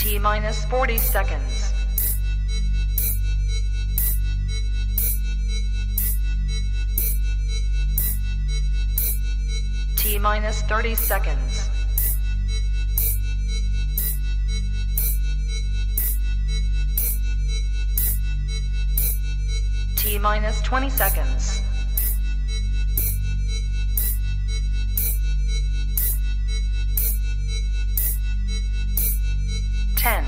T minus 40 seconds. T minus 30 seconds. T minus 20 seconds. Ten,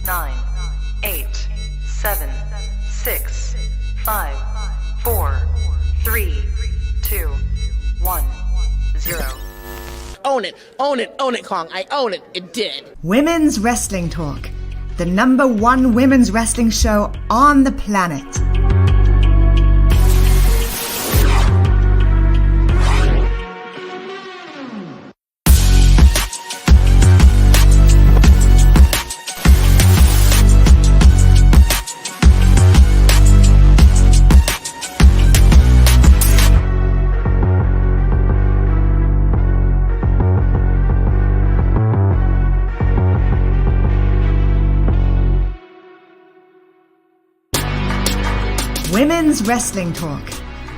9, 8, 7, 6, 5, 4, 3, 2, 1, 0. Own it, own it, own it, Kong. I own it. It did. Women's Wrestling Talk, the #1 women's wrestling show on the planet. Women's Wrestling Talk,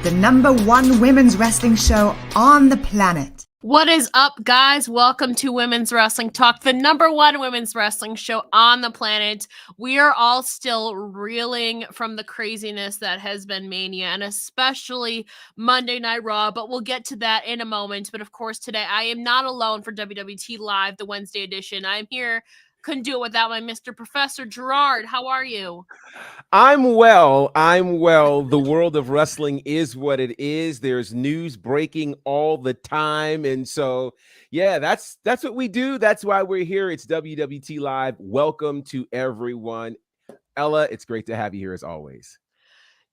the #1 women's wrestling show on the planet. What is up, guys? Welcome to Women's Wrestling Talk, the #1 women's wrestling show on the planet. We are all still reeling from the craziness that has been Mania, and especially Monday Night Raw, but we'll get to that in a moment. But of course, today I am not alone for WWT Live, the Wednesday edition. I'm here. Couldn't do it without my Mr. Professor Gerard. How are you? I'm well. The world of wrestling is what it is. There's news breaking all the time. And so, yeah, that's what we do. That's why we're here. It's WWT Live. Welcome to everyone. Ella, it's great to have you here as always.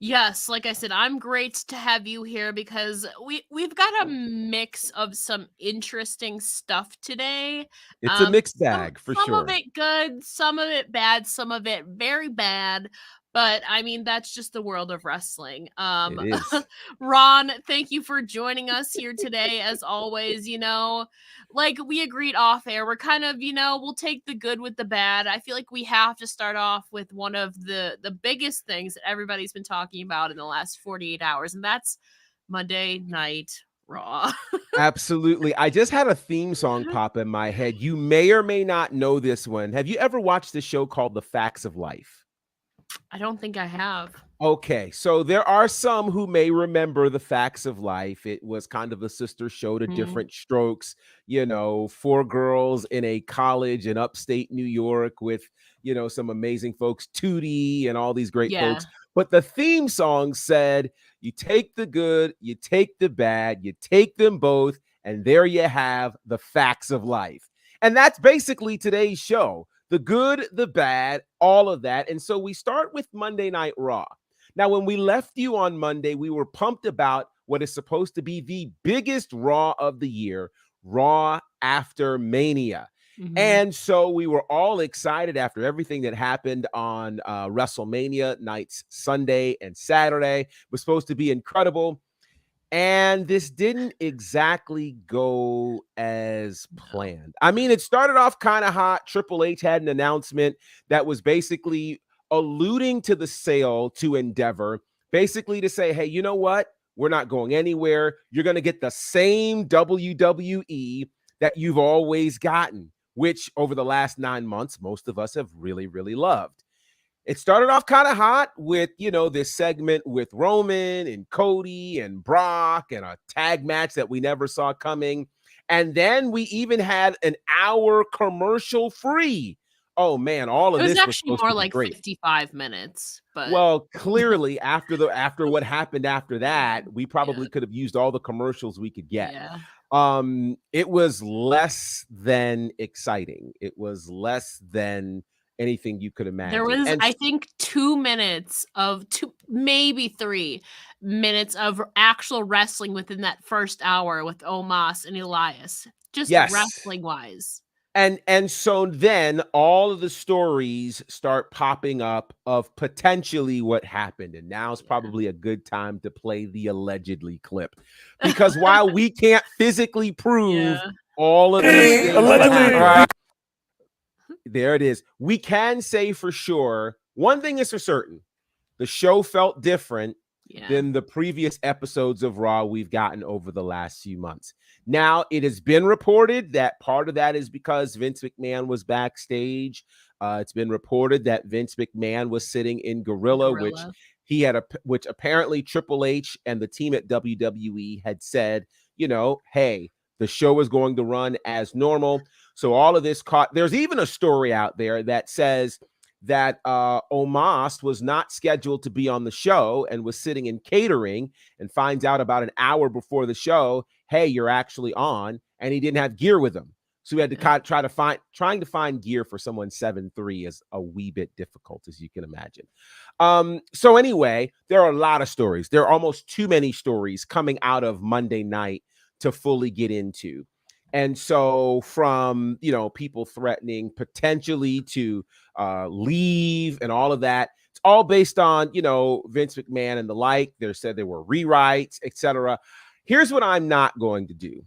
Yes, like I said, I'm great to have you here because we've got a mix of some interesting stuff today. It's a mixed bag for sure. Some of it good, some of it bad, some of it very bad. But I mean, that's just the world of wrestling. It is. Ron, thank you for joining us here today. As always, like we agreed off air, we're kind of, we'll take the good with the bad. I feel like we have to start off with one of the biggest things that everybody's been talking about in the last 48 hours, and that's Monday Night Raw. Absolutely. I just had a theme song pop in my head. You may or may not know this one. Have you ever watched this show called The Facts of Life? I don't think I have. Okay, so there are some who may remember The Facts of Life. It was kind of a sister show to Different Strokes, 4 girls in a college in upstate New York with, some amazing folks, Tootie and all these great folks. But the theme song said, you take the good, you take the bad, you take them both, and there you have the facts of life. And that's basically today's show. The good, the bad, all of that. And so we start with Monday Night Raw. Now, when we left you on Monday, we were pumped about what is supposed to be the biggest Raw of the year, Raw after Mania. And so we were all excited after everything that happened on WrestleMania nights, Sunday and Saturday. It was supposed to be incredible. And this didn't exactly go as planned. I mean, it started off kind of hot. Triple H had an announcement that was basically alluding to the sale to Endeavor, basically to say, hey, you know what? We're not going anywhere. You're going to get the same WWE that you've always gotten, which over the last 9 months, most of us have really, really loved. It started off kind of hot with, this segment with Roman and Cody and Brock and a tag match that we never saw coming. And then we even had an hour commercial free. Oh man, all of this was actually more like great. 55 minutes. But well, clearly after what happened after that, we probably could have used all the commercials we could get. It was less than exciting. It was less than anything you could imagine. There was, I think, 2 minutes of maybe 3 minutes of actual wrestling within that first hour with Omos and Elias, just wrestling wise. And so then all of the stories start popping up of potentially what happened. And now's probably a good time to play the allegedly clip, because while we can't physically prove all of these things, There it is. We can say for sure, one thing is for certain, the show felt different than the previous episodes of Raw we've gotten over the last few months. Now, it has been reported that part of that is because Vince McMahon was backstage. It's been reported that Vince McMahon was sitting in Gorilla. Which apparently Triple H and the team at WWE had said, hey, the show is going to run as normal. So all of this there's even a story out there that says that Omos was not scheduled to be on the show and was sitting in catering and finds out about an hour before the show, hey, you're actually on, and he didn't have gear with him. So we had to trying to find gear for someone 7'3" is a wee bit difficult, as you can imagine. So anyway, there are a lot of stories. There are almost too many stories coming out of Monday night to fully get into. And so from, people threatening potentially to leave and all of that, it's all based on, Vince McMahon and the like. They said there were rewrites, etc. Here's what I'm not going to do.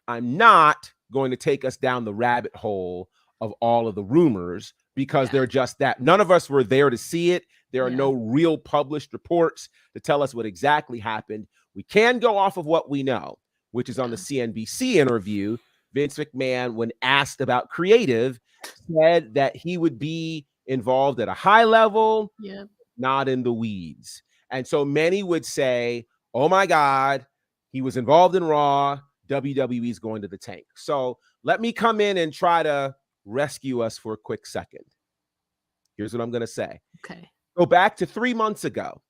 I'm not going to take us down the rabbit hole of all of the rumors because they're just that. None of us were there to see it. There are no real published reports to tell us what exactly happened. We can go off of what we know, which is on the CNBC interview. Vince McMahon, when asked about creative, said that he would be involved at a high level, not in the weeds. And so many would say, oh my God, he was involved in Raw. WWE is going to the tank. So let me come in and try to rescue us for a quick second. Here's what I'm going to say. Okay. Go back to 3 months ago.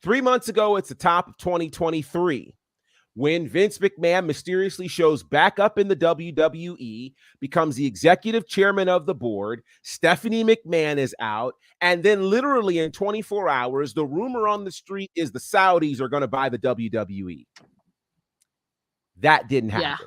3 months ago, it's the top of 2023. When Vince McMahon mysteriously shows back up in the WWE, becomes the executive chairman of the board, Stephanie McMahon is out, and then literally in 24 hours, the rumor on the street is the Saudis are going to buy the WWE. That didn't happen.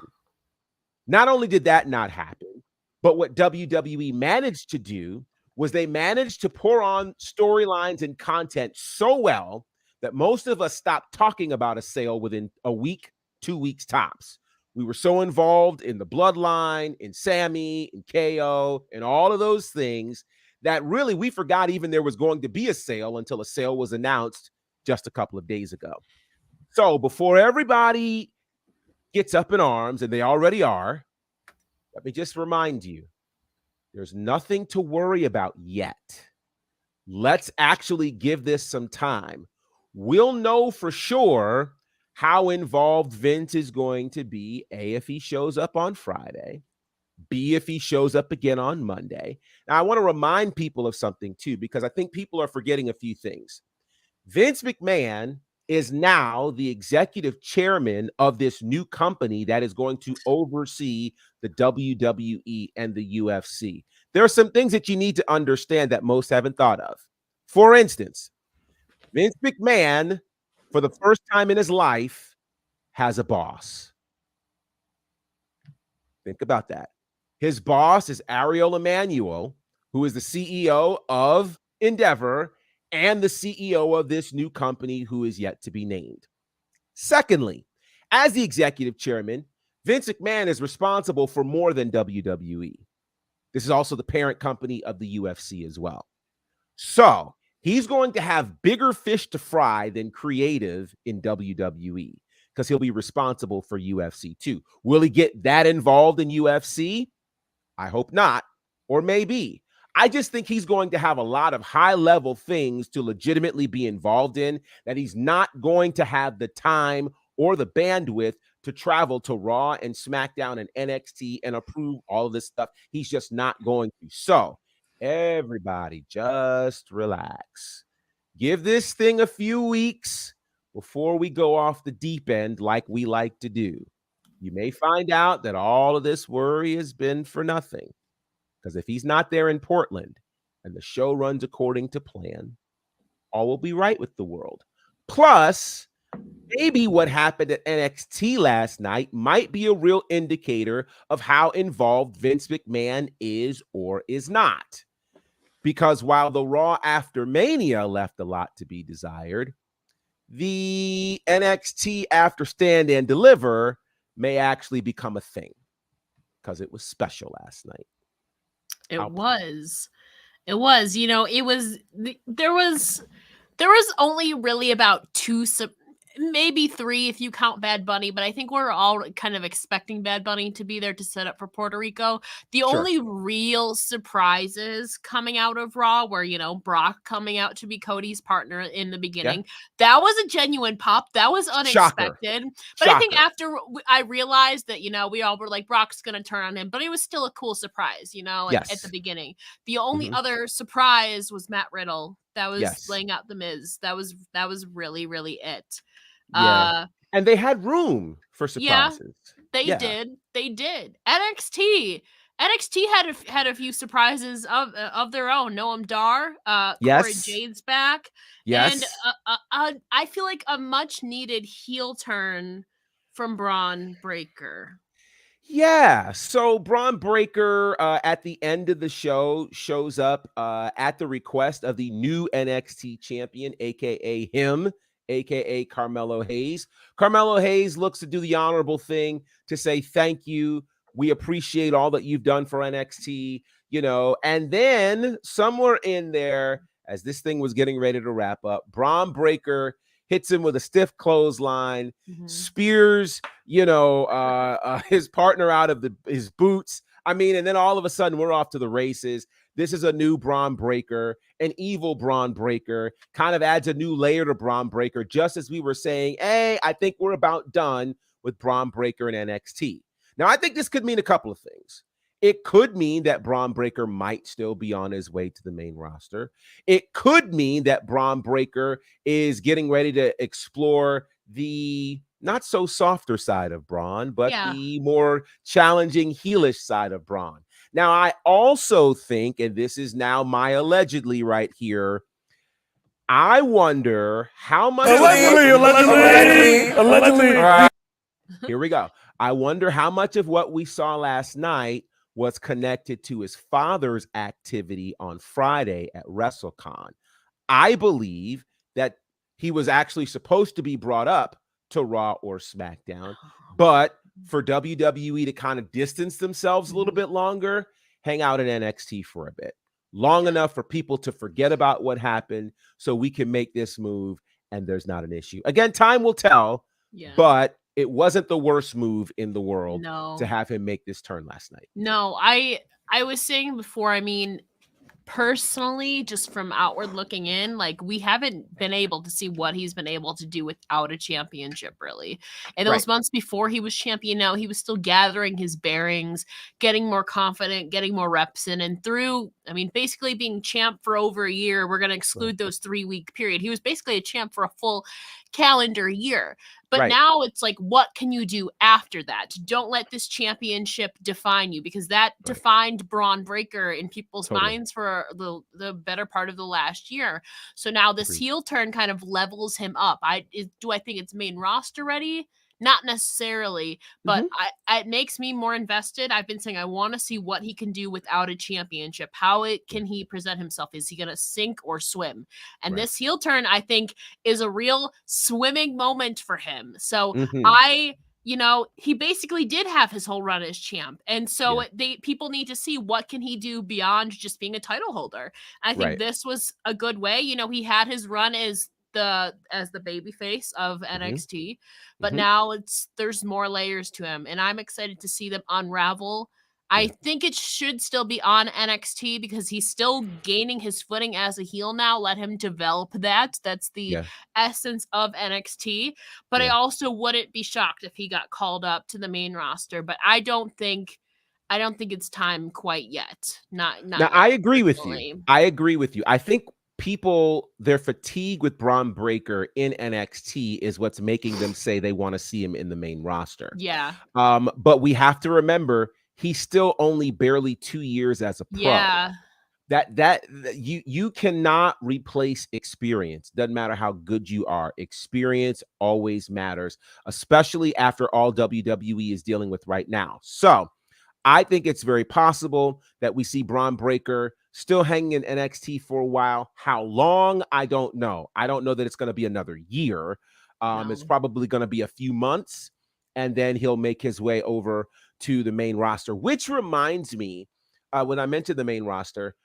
Not only did that not happen, but what WWE managed to do was they managed to pour on storylines and content so well that most of us stopped talking about a sale within a week, 2 weeks tops. We were so involved in the bloodline, in Sammy, in KO, and all of those things that really we forgot even there was going to be a sale until a sale was announced just a couple of days ago. So before everybody gets up in arms, and they already are, let me just remind you, there's nothing to worry about yet. Let's actually give this some time. We'll know for sure how involved Vince is going to be, A, if he shows up on Friday, B, if he shows up again on Monday. Now, I want to remind people of something, too, because I think people are forgetting a few things. Vince McMahon is now the executive chairman of this new company that is going to oversee the WWE and the UFC. There are some things that you need to understand that most haven't thought of. For instance, Vince McMahon, for the first time in his life, has a boss. Think about that. His boss is Ariel Emanuel, who is the CEO of Endeavor and the CEO of this new company who is yet to be named. Secondly, as the executive chairman, Vince McMahon is responsible for more than WWE. This is also the parent company of the UFC as well. So he's going to have bigger fish to fry than creative in WWE because he'll be responsible for UFC too. Will he get that involved in UFC? I hope not, or maybe. I just think he's going to have a lot of high-level things to legitimately be involved in that he's not going to have the time or the bandwidth to travel to Raw and SmackDown and NXT and approve all of this stuff. He's just not going to. So everybody just relax. Give this thing a few weeks before we go off the deep end like we like to do. You may find out that all of this worry has been for nothing. Because if he's not there in Portland and the show runs according to plan, all will be right with the world. Plus, maybe what happened at NXT last night might be a real indicator of how involved Vince McMahon is or is not. Because while the Raw after Mania left a lot to be desired, the NXT after Stand and Deliver may actually become a thing because it was special last night. It was. It was. You know, there was only really about maybe 3 if you count Bad Bunny, but I think we're all kind of expecting Bad Bunny to be there to set up for Puerto Rico. The only real surprises coming out of Raw were, you know, Brock coming out to be Cody's partner in the beginning. That was a genuine pop. That was unexpected. But I think after I realized that, you know, we all were like, Brock's going to turn on him, but it was still a cool surprise, you know, at the beginning. The only other surprise was Matt Riddle. That was laying out the Miz. That was really, really it. And they had room for surprises. They did. They did. NXT had a few surprises of their own. Noam Dar, Corey Jade's back. And I feel like a much needed heel turn from Bron Breakker. Yeah, so Bron Breakker at the end of the show shows up at the request of the new NXT champion, aka him, aka Carmelo Hayes. Carmelo Hayes looks to do the honorable thing to say thank you. We appreciate all that you've done for NXT, you know. And then somewhere in there, as this thing was getting ready to wrap up, Bron Breakker hits him with a stiff clothesline, spears, you know, his partner out of his boots. I mean, and then all of a sudden we're off to the races. This is a new Bron Breakker, an evil Bron Breakker, kind of adds a new layer to Bron Breakker, just as we were saying, hey, I think we're about done with Bron Breakker and NXT. Now, I think this could mean a couple of things. It could mean that Bron Breakker might still be on his way to the main roster. It could mean that Bron Breakker is getting ready to explore the not so softer side of Bron, but the more challenging heelish side of Bron. Now, I also think, and this is now my allegedly right here, I wonder how much allegedly. Here we go. I wonder how much of what we saw last night was connected to his father's activity on Friday at WrestleCon. I believe that he was actually supposed to be brought up to Raw or SmackDown, but for WWE to kind of distance themselves a little bit longer, hang out at NXT for a bit, long enough for people to forget about what happened so we can make this move and there's not an issue. Again, time will tell, but it wasn't the worst move in the world to have him make this turn last night. No, I was saying before, I mean, personally, just from outward looking in, like we haven't been able to see what he's been able to do without a championship, really. And those months before he was champion, now he was still gathering his bearings, getting more confident, getting more reps in. And through, I mean, basically being champ for over a year, we're going to exclude those 3-week period. He was basically a champ for a full calendar year. But now it's like, what can you do after that? Don't let this championship define you, because that defined Bron Breakker in people's minds for the better part of the last year. So now this heel turn kind of levels him up. Do I think it's main roster ready? Not necessarily, but it makes me more invested. I've been saying I want to see what he can do without a championship. Can he present himself? Is he going to sink or swim? And this heel turn, I think, is a real swimming moment for him. So you know, he basically did have his whole run as champ. And so people need to see what can he do beyond just being a title holder. I think this was a good way. You know, he had his run as the baby face of NXT, but now there's more layers to him, and I'm excited to see them unravel. I think it should still be on NXT because he's still gaining his footing as a heel now. Let him develop that. That's the essence of NXT. But I also wouldn't be shocked if he got called up to the main roster, but I don't think it's time quite yet. Not now, I agree with you. I think their fatigue with Bron Breakker in NXT is what's making them say they want to see him in the main roster. Yeah. But we have to remember he's still only barely 2 years as a pro. Yeah. That you cannot replace experience. Doesn't matter how good you are. Experience always matters, especially after all WWE is dealing with right now. So I think it's very possible that we see Bron Breakker still hanging in NXT for a while. How long? I don't know. I don't know that it's going to be another year. It's probably going to be a few months, and then he'll make his way over to the main roster, which reminds me, when I mentioned the main roster,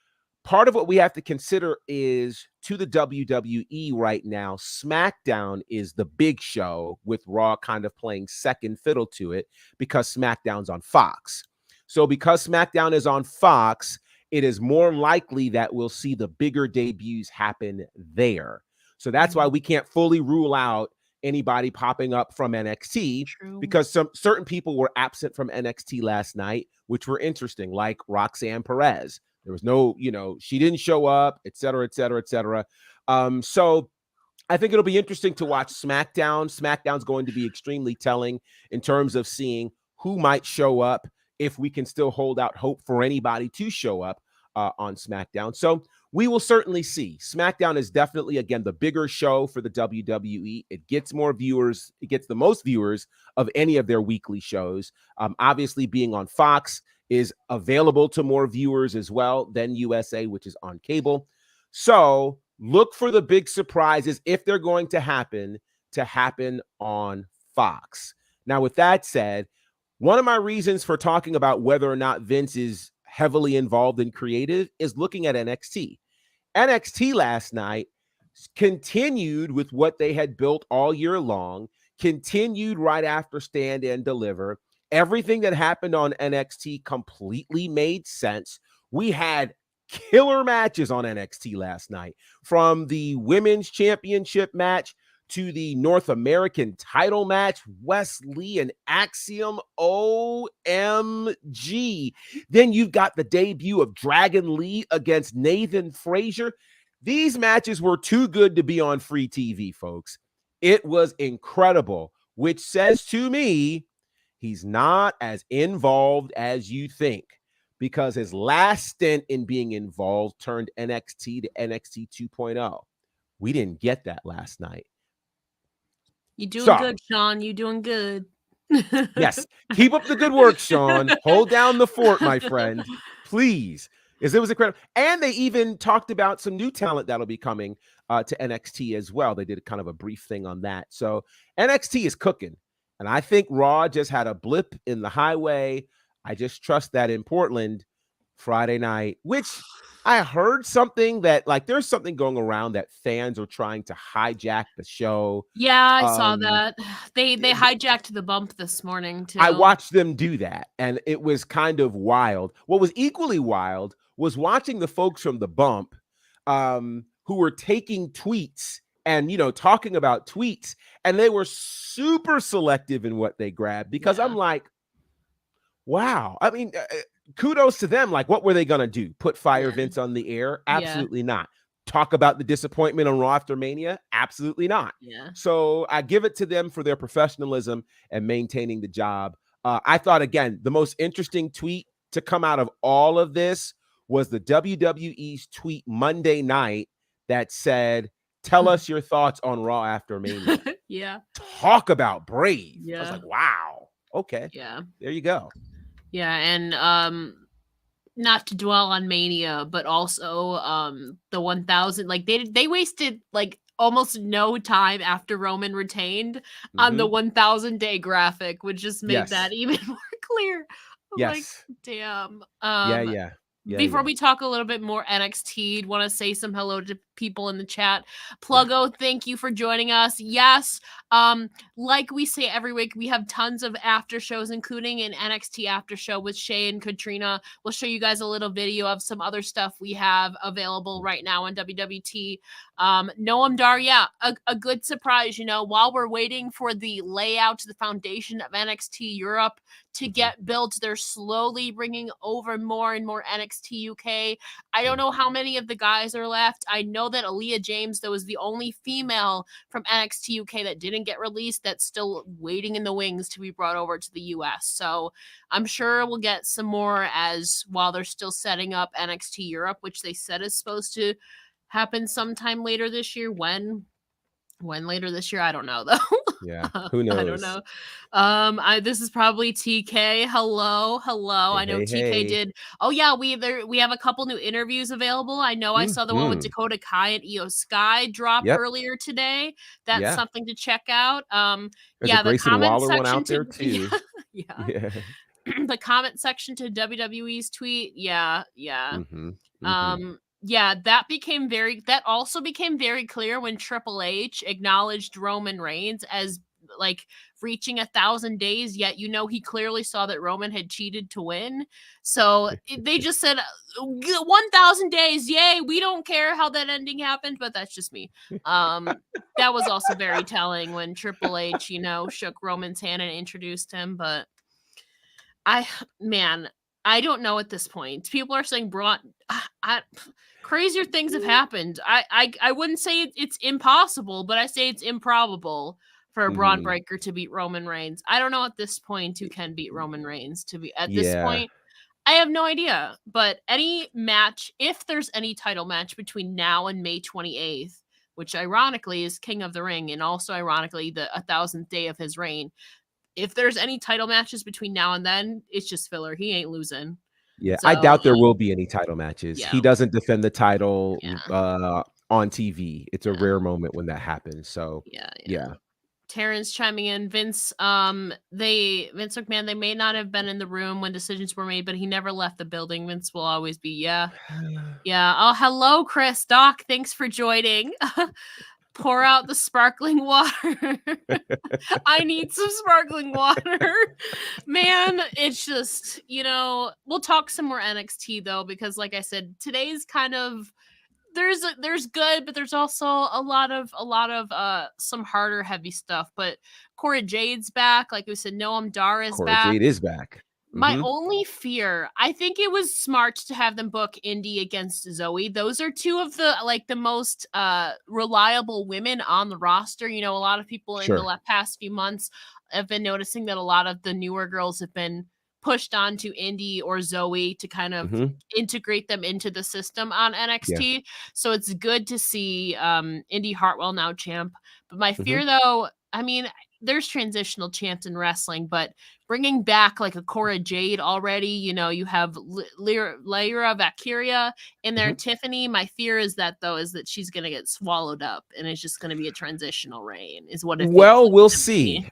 part of what we have to consider is to the WWE right now, SmackDown is the big show with Raw kind of playing second fiddle to it because SmackDown's on Fox. So because SmackDown is on Fox, it is more likely that we'll see the bigger debuts happen there. So that's why we can't fully rule out anybody popping up from NXT. True. Because some certain people were absent from NXT last night, which were interesting, like Roxanne Perez. There was no, she didn't show up, et cetera, et cetera, et cetera. So I think it'll be interesting to watch SmackDown. SmackDown's going to be extremely telling in terms of seeing who might show up, if we can still hold out hope for anybody to show up on SmackDown. So we will certainly see. SmackDown is definitely, again, the bigger show for the WWE. It gets more viewers. It gets the most viewers of any of their weekly shows. Obviously, being on Fox is available to more viewers as well than USA, which is on cable. So look for the big surprises, if they're going to happen on Fox. Now, with that said, one of my reasons for talking about whether or not Vince is heavily involved in creative is looking at NXT. NXT last night continued with what they had built all year long, continued right after Stand and Deliver. Everything that happened on NXT completely made sense. We had killer matches on NXT last night, from the women's championship match to the North American title match, Wesley and Axiom, OMG. Then you've got the debut of Dragon Lee against Nathan Frazier. These matches were too good to be on free TV, folks. It was incredible, which says to me, he's not as involved as you think, because his last stint in being involved turned NXT to NXT 2.0. We didn't get that last night. You doing good, Sean. You doing good. Yes. Keep up the good work, Sean. Hold down the fort, my friend. Please. It was incredible. And they even talked about some new talent that'll be coming to NXT as well. They did kind of a brief thing on that. So NXT is cooking. And I think Raw just had a blip in the highway. I just trust that in Portland Friday night, which I heard something that, like, there's something going around that fans are trying to hijack the show. Yeah, I saw that. They hijacked the bump this morning too. I watched them do that, and it was kind of wild. What was equally wild was watching the folks from the bump who were taking tweets and, talking about tweets, and they were super selective in what they grabbed, because I'm like, wow. I mean, kudos to them. Like, what were they going to do? Put Fire Vince on the air? Absolutely not. Talk about the disappointment on Raw after Mania? Absolutely not. Yeah. So I give it to them for their professionalism and maintaining the job. I thought, again, the most interesting tweet to come out of all of this was the WWE's tweet Monday night that said, "Tell us your thoughts on Raw after Mania." Yeah. Talk about brave. Yeah. I was like, wow. Okay. Yeah. There you go. Yeah, and not to dwell on Mania, but also the 1000, like they wasted like almost no time after Roman retained on the 1000-day graphic, which just made that even more clear. I'm like, damn. Before we talk a little bit more NXT, want to say some hello to people in the chat. Pluggo, thank you for joining us. Yes, like we say every week, we have tons of after shows, including an NXT after show with Shay and Katrina. We'll show you guys a little video of some other stuff we have available right now on WWT. Noam Dar, a good surprise, while we're waiting for the layout, the foundation of NXT Europe to get built, they're slowly bringing over more and more NXT UK. I don't know how many of the guys are left. I know that Aaliyah James, though, is the only female from NXT UK that didn't get released, that's still waiting in the wings to be brought over to the US. So I'm sure we'll get some more while they're still setting up NXT Europe, which they said is supposed to happen sometime later this year. When later this year, I don't know though. Yeah, who knows? I don't know. This is probably TK. Hello. I know TK did. Oh yeah, we have a couple new interviews available. I know I saw the one with Dakota Kai and Io Sky drop earlier today. That's something to check out. There's a the Grayson comment Waller section one out there too. Yeah. the comment section to WWE's tweet, yeah. Mm-hmm. Mm-hmm. Yeah, that also became very clear when Triple H acknowledged Roman Reigns as like reaching 1,000 days, yet he clearly saw that Roman had cheated to win. So they just said 1,000 days, yay, we don't care how that ending happened, but that's just me. That was also very telling when Triple H, shook Roman's hand and introduced him, but I don't know at this point. People are saying Braun. Crazier things have happened. I wouldn't say it's impossible, but I say it's improbable for Braun Breaker to beat Roman Reigns. I don't know at this point who can beat Roman Reigns. This point, I have no idea. But any match, if there's any title match between now and May 28th, which ironically is King of the Ring, and also ironically the 1,000th day of his reign. If there's any title matches between now and then, it's just filler. He ain't losing. Yeah, So, I doubt there will be any title matches. yeah. He doesn't defend the title Yeah. on TV. It's a rare moment when that happens. So yeah. Terrence chiming in, Vince McMahon, they may not have been in the room when decisions were made, but he never left the building. Vince will always be, yeah. Oh, hello, Chris. Doc, thanks for joining. Pour out the sparkling water. I need some sparkling water. Man, it's just, we'll talk some more NXT though, because like I said, today's kind of there's good, but there's also a lot of some harder heavy stuff. But Cora Jade's back. Like we said, Noam Dar is Cora back. Jade is back. My only fear, I think it was smart to have them book Indy against Zoe. Those are two of the most reliable women on the roster. A lot of people in the past few months have been noticing that a lot of the newer girls have been pushed onto Indy or Zoe to kind of integrate them into the system on NXT. Yeah. So it's good to see Indy Hartwell now champ. But my fear though, there's transitional champs in wrestling, but bringing back like a Cora Jade already, you have Lyra Valkyria in there, Tiffany. My fear is that she's going to get swallowed up and it's just going to be a transitional reign is what it Well, we'll see.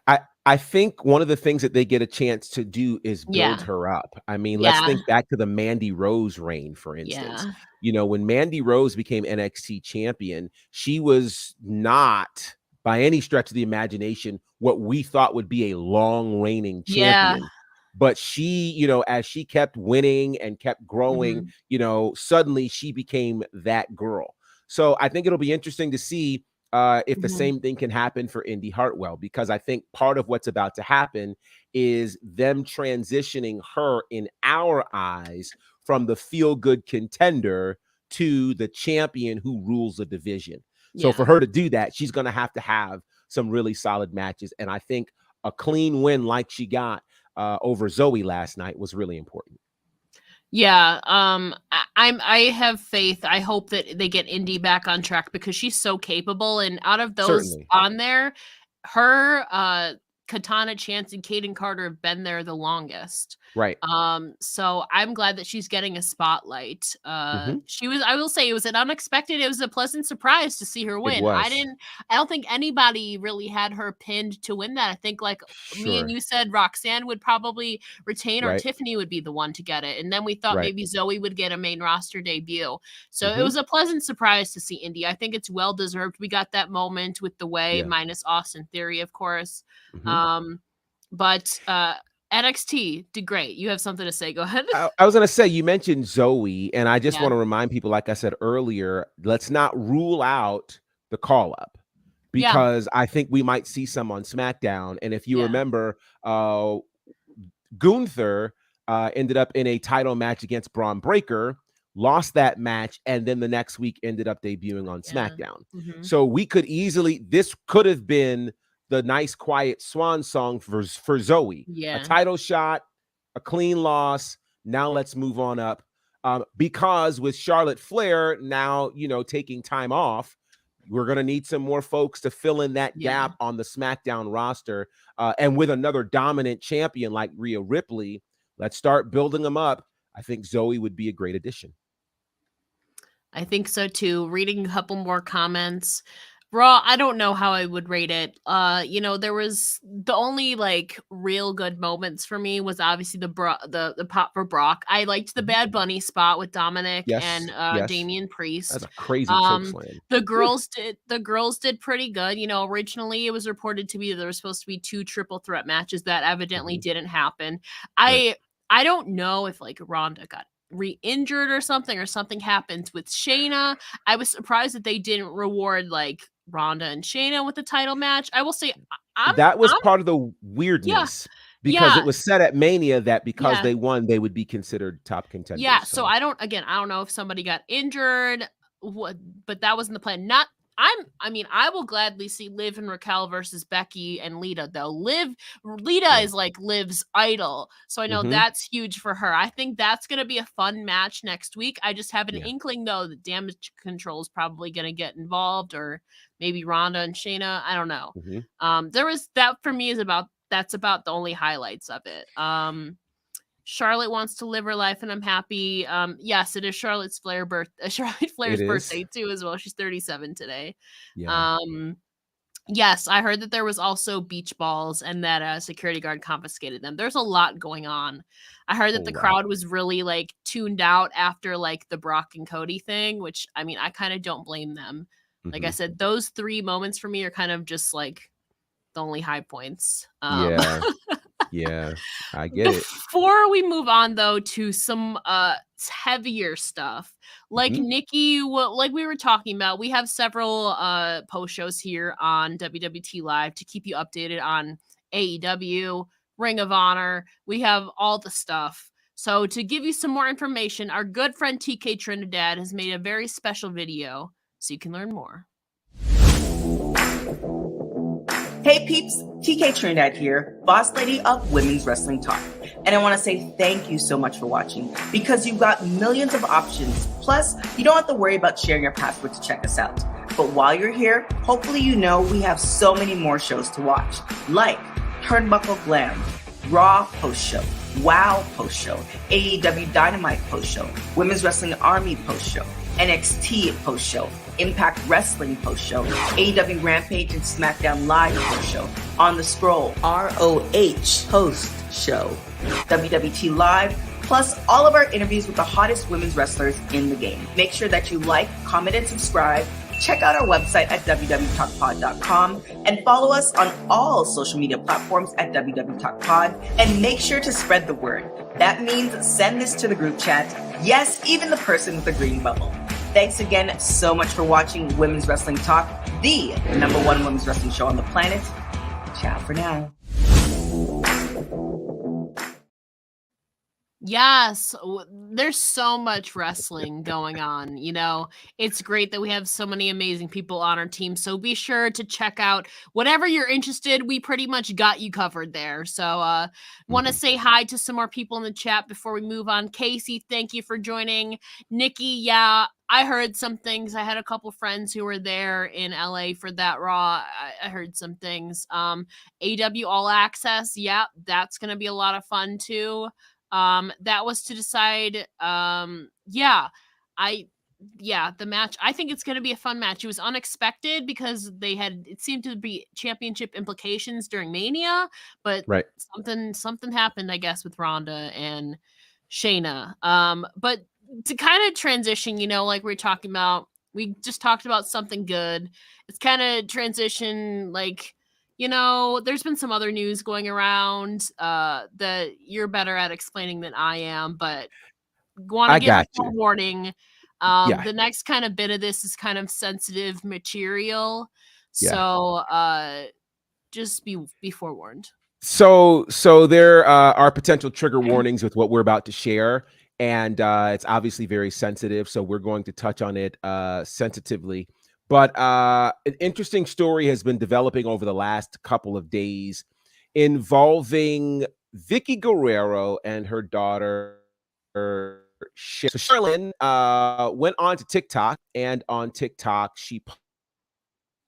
I think one of the things that they get a chance to do is build her up. Let's think back to the Mandy Rose reign, for instance. When Mandy Rose became NXT champion, she was not by any stretch of the imagination what we thought would be a long reigning champion. But she, as she kept winning and kept growing, suddenly she became that girl. So I think it'll be interesting to see if the same thing can happen for Indy Hartwell, because I think part of what's about to happen is them transitioning her in our eyes from the feel-good contender to the champion who rules the division. So for her to do that, she's going to have some really solid matches. And I think a clean win like she got over Zoe last night was really important. Yeah. I have faith. I hope that they get Indy back on track because she's so capable. And out of those on there, her, Katana Chance and Kaden Carter have been there the longest. Right. So I'm glad that she's getting a spotlight. I will say it was a pleasant surprise to see her win. I don't think anybody really had her pinned to win that. I think me and you said Roxanne would probably retain or Tiffany would be the one to get it. And then we thought maybe Zoe would get a main roster debut. So it was a pleasant surprise to see Indy. I think it's well deserved. We got that moment with the way minus Austin Theory, of course. But NXT did great. You have something to say. Go ahead. I was going to say, you mentioned Zoe, and I just want to remind people, like I said earlier, let's not rule out the call-up because I think we might see some on SmackDown. And if you remember, Gunther ended up in a title match against Bron Breakker, lost that match, and then the next week ended up debuting on SmackDown. So this could have been the nice, quiet swan song for Zoe. A title shot, a clean loss. Now let's move on up. Because with Charlotte Flair now, taking time off, we're going to need some more folks to fill in that gap on the SmackDown roster. And with another dominant champion like Rhea Ripley, let's start building them up. I think Zoe would be a great addition. I think so too. Reading a couple more comments. Raw, I don't know how I would rate it. There was the only like real good moments for me was obviously the pop for Brock. I liked the Mhm. Bad Bunny spot with Dominic and Yes, yes. Damian That's Priest. a crazy choke Um, slam. the Whew. girls did pretty good. Originally it was reported to be there was supposed to be 2 triple threat matches that evidently Mhm. didn't happen. Right. I don't know if like Ronda got re-injured or something happened with Shayna. I was surprised that they didn't reward like Ronda and Shayna with the title match. I will say That was I'm part of the yeah, weirdness because yeah, it was said at Mania that because yeah, they won, they would be considered top yeah. contenders, So so I don't know if somebody got injured, what, but that wasn't the plan. Not I mean, I will gladly see Liv and Raquel versus Becky and Lita though. Lita yeah. is like Liv's idol. So I know Mhm. that's huge for her. I think that's gonna be a fun match next week. I just have an Yeah. inkling though that Damage Control is probably gonna get involved, or maybe Ronda and Shayna. I don't know. Mhm. There was that for me is about that's about the only highlights of it. Charlotte wants to live her life, and I'm happy. Yes, it is Charlotte It Flair's is. birthday too, as well. She's 37 today. Yeah. Um, yes, I heard that there was also beach balls and that a security guard confiscated them. There's a lot going on. I heard that the Whole lot. crowd was really like tuned out after like the Brock and Cody thing, which I mean, I kind of don't blame them. Like I Mhm. said, those 3 moments for me are kind of just like the only high points. Yeah. Yeah. I get it. Before we move on though to some heavier stuff, like Mhm. Nikki, like we were talking about, we have several post shows here on WWT Live to keep you updated on AEW, Ring of Honor. We have all the stuff. So to give you some more information, our good friend TK Trinidad has made a very special video so you can learn more. Hey peeps, TK Trinidad here, boss lady of Women's Wrestling Talk. And I want to say thank you so much for watching because you've got millions of options. Plus, you don't have to worry about sharing your password to check us out. But while you're here, hopefully you know we have so many more shows to watch, like Turnbuckle Glam, Raw Post Show, WoW Post Show, AEW Dynamite Post Show, Women's Wrestling Army Post Show, NXT Post Show, Impact Wrestling Post Show, AEW Rampage and SmackDown Live Post Show, On the Scroll, ROH Post Show, WWT Live, plus all of our interviews with the hottest women's wrestlers in the game. Make sure that you like, comment, and subscribe. Check out our website at www.talkpod.com and follow us on all social media platforms at www.talkpod, and make sure to spread the word. That means send this to the group chat. Yes, even the person with the green bubble. Thanks again so much for watching Women's Wrestling Talk, the #1 women's wrestling show on the planet. Ciao for now. Yes, there's so much wrestling going on. It's great that we have so many amazing people on our team. So be sure to check out whatever you're interested. We pretty much got you covered there. So want to Mhm. say hi to some more people in the chat before we move on. Casey, thank you for joining. Nikki, yeah, I heard some things. I had a couple friends who were there in LA for that Raw. I heard some things. AW All Access, yeah, that's gonna be a lot of fun too. That was to decide. The match. I think it's going to be a fun match. It was unexpected because it seemed to be championship implications during Mania, but Right. something happened, I guess, with Ronda and Shayna. But to kind of transition, like we were talking about, we just talked about something good. It's kind of transition, like, there's been some other news going around that you're better at explaining than I am, but want to I give a got you. forewarning. Yeah. The next kind of bit of this is kind of sensitive material, Yeah. so just be forewarned. So there are potential trigger warnings with what we're about to share, and it's obviously very sensitive. So we're going to touch on it sensitively. But an interesting story has been developing over the last couple of days involving Vicky Guerrero and her daughter. So Sherilyn went on to TikTok, and on TikTok she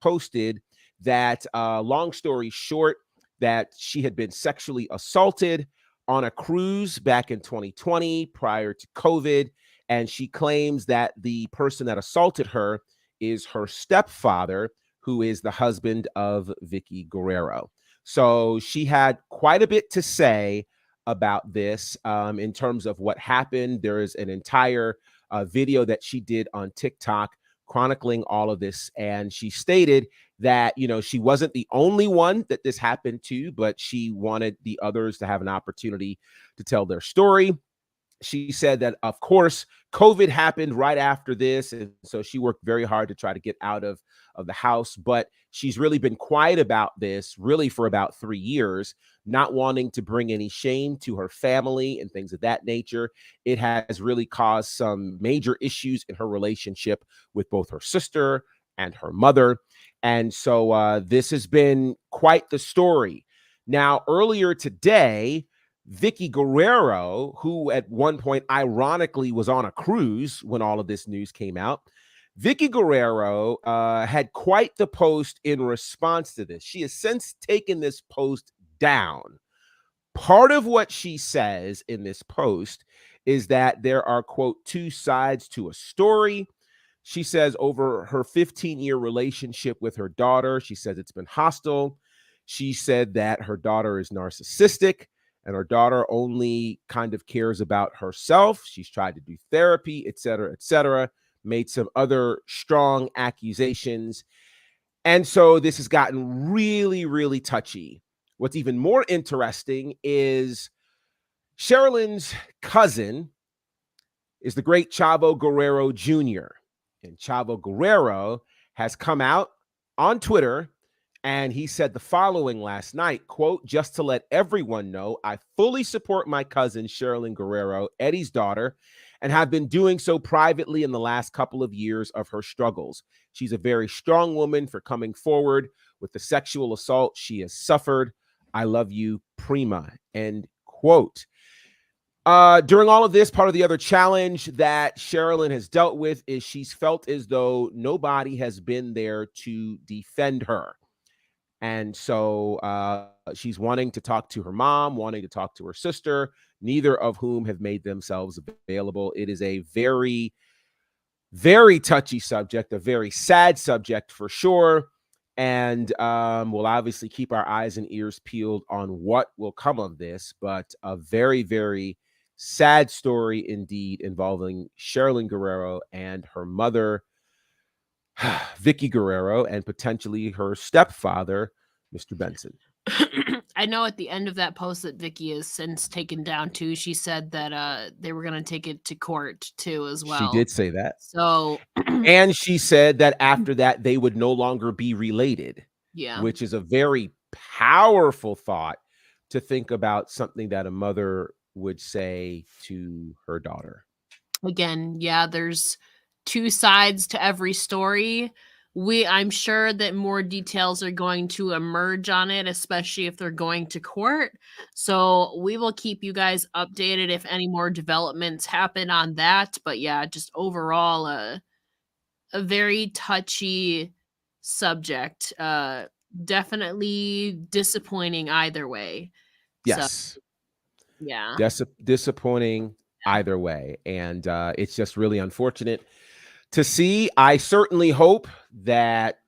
posted that, long story short, that she had been sexually assaulted on a cruise back in 2020 prior to COVID. And she claims that the person that assaulted her is her stepfather, who is the husband of Vicky Guerrero. So she had quite a bit to say about this in terms of what happened. There is an entire video that she did on TikTok chronicling all of this. And she stated that, she wasn't the only one that this happened to, but she wanted the others to have an opportunity to tell their story. She said that, of course, COVID happened right after this. And so she worked very hard to try to get out of the house. But she's really been quiet about this really for about 3 years, not wanting to bring any shame to her family and things of that nature. It has really caused some major issues in her relationship with both her sister and her mother. And so this has been quite the story. Now, earlier today, Vicky Guerrero, who at one point ironically was on a cruise when all of this news came out, Vicky Guerrero had quite the post in response to this. She has since taken this post down. Part of what she says in this post is that there are, quote, two sides to a story. She says over her 15-year relationship with her daughter, she says it's been hostile. She said that her daughter is narcissistic and her daughter only kind of cares about herself. She's tried to do therapy, et cetera, made some other strong accusations. And so this has gotten really, really touchy. What's even more interesting is Sherilyn's cousin is the great Chavo Guerrero Jr. And Chavo Guerrero has come out on Twitter and he said the following last night, quote, "Just to let everyone know, I fully support my cousin, Sherilyn Guerrero, Eddie's daughter, and have been doing so privately in the last couple of years of her struggles. She's a very strong woman for coming forward with the sexual assault she has suffered. I love you, Prima," end quote. During all of this, part of the other challenge that Sherilyn has dealt with is she's felt as though nobody has been there to defend her. And so she's wanting to talk to her mom, wanting to talk to her sister, neither of whom have made themselves available. It is a very, very touchy subject, a very sad subject for sure. And we'll obviously keep our eyes and ears peeled on what will come of this, but a very, very sad story indeed involving Sherilyn Guerrero and her mother, Vicky Guerrero, and potentially her stepfather, Mr. Benson. I know at the end of that post that Vicky has since taken down too, she said that they were going to take it to court too as well. She did say that. So, and she said that after that, they would no longer be related. Yeah. Which is a very powerful thought to think about, something that a mother would say to her daughter. Again, yeah, there's two sides to every story. I'm sure that more details are going to emerge on it, especially if they're going to court. So we will keep you guys updated if any more developments happen on that. But yeah, just overall, a very touchy subject. Definitely disappointing either way. Yes. So, yeah. Disappointing either way. And it's just really unfortunate to see. I certainly hope that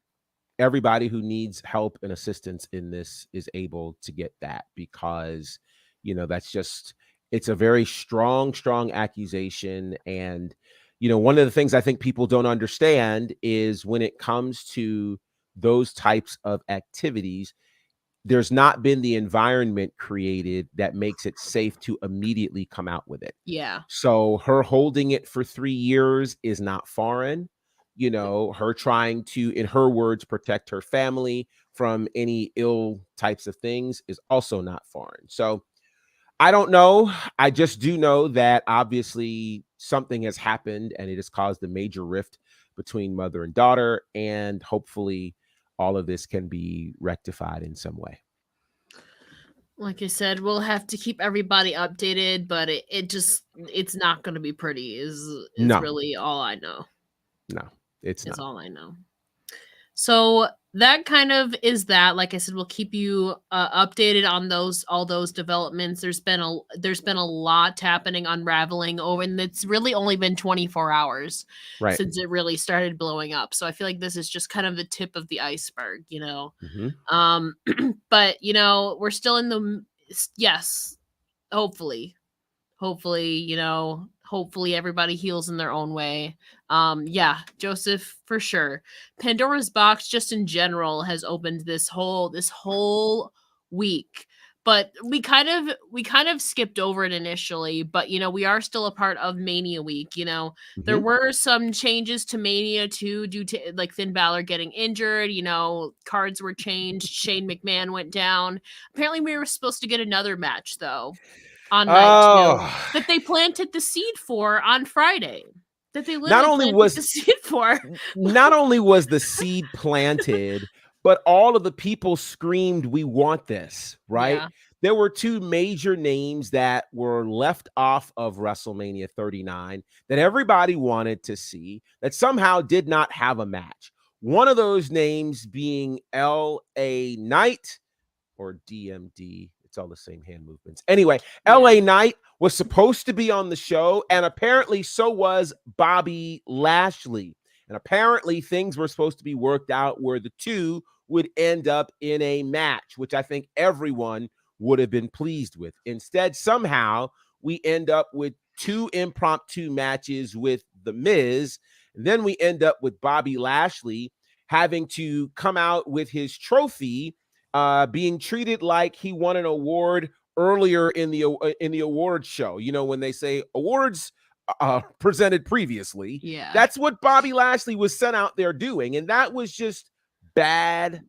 everybody who needs help and assistance in this is able to get that, because, that's just, it's a very strong accusation. And, one of the things I think people don't understand is when it comes to those types of activities, there's not been the environment created that makes it safe to immediately come out with it. Yeah. So her holding it for 3 years is not foreign. Her trying to, in her words, protect her family from any ill types of things is also not foreign. So I don't know. I just do know that obviously something has happened and it has caused a major rift between mother and daughter, and hopefully all of this can be rectified in some way. Like I said, we'll have to keep everybody updated, but it's not going to be pretty is no. Really all I know. No, it's not. That's all I know. So that kind of is that. Like I said, we'll keep you updated on all those developments. There's been a lot happening, unraveling over, and it's really only been 24 hours Right. since it really started blowing up. So I feel like this is just kind of the tip of the iceberg, Hmm. Um, but we're still in the yes, hopefully, hopefully everybody heals in their own way. Yeah, Joseph, for sure. Pandora's box just in general has opened this whole week. But we kind of skipped over it initially, but we are still a part of Mania week. There Hmm. were some changes to Mania too, due to like Finn Balor getting injured. Cards were changed. Shane McMahon went down. Apparently, we were supposed to get another match though on night 2 Oh, that they planted the seed for on Friday. That they not literally only planted was the seed for. not only was the seed planted, but all of the people screamed, "We want this," right? Yeah. There were two major names that were left off of WrestleMania 39 that everybody wanted to see that somehow did not have a match. One of those names being LA Knight or DMD. It's all the same hand movements. Anyway, Yeah. LA Knight was supposed to be on the show, and apparently so was Bobby Lashley. And apparently things were supposed to be worked out where the two would end up in a match, which I think everyone would have been pleased with. Instead, somehow we end up with two impromptu matches with The Miz. And then we end up with Bobby Lashley having to come out with his trophy, being treated like he won an award earlier in the awards show. When they say awards presented previously, Yeah. that's what Bobby Lashley was sent out there doing, and that was just bad